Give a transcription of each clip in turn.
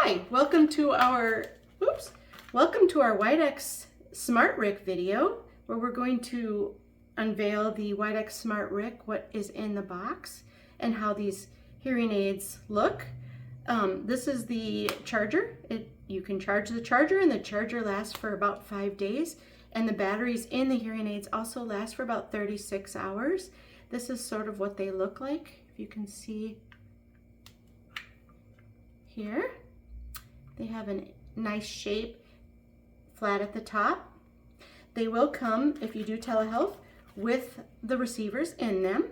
Hi, welcome to our Widex SmartRIC video, where we're going to unveil the Widex SmartRIC, what is in the box, and how these hearing aids look. This is the charger. You can charge the charger, and the charger lasts for about 5 days, and the batteries in the hearing aids also last for about 36 hours. This is sort of what they look like. If you can see here, they have a nice shape, flat at the top. They will come, if you do telehealth, with the receivers in them,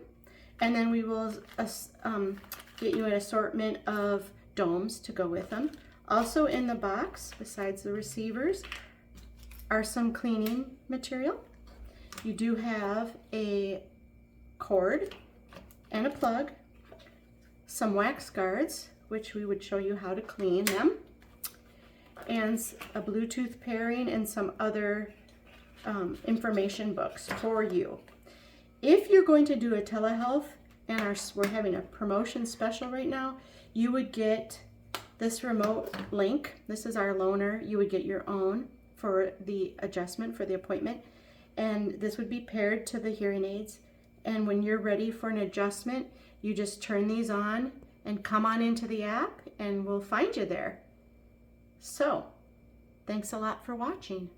and then we will get you an assortment of domes to go with them. Also in the box, besides the receivers, are some cleaning material. You do have a cord and a plug, some wax guards, which we would show you how to clean them, and a Bluetooth pairing and some other information books for you. If you're going to do a telehealth, and we're having a promotion special right now, you would get this remote link. This is our loaner. You would get your own for the adjustment for the appointment, and this would be paired to the hearing aids. And when you're ready for an adjustment, you just turn these on and come on into the app, and we'll find you there. So, thanks a lot for watching.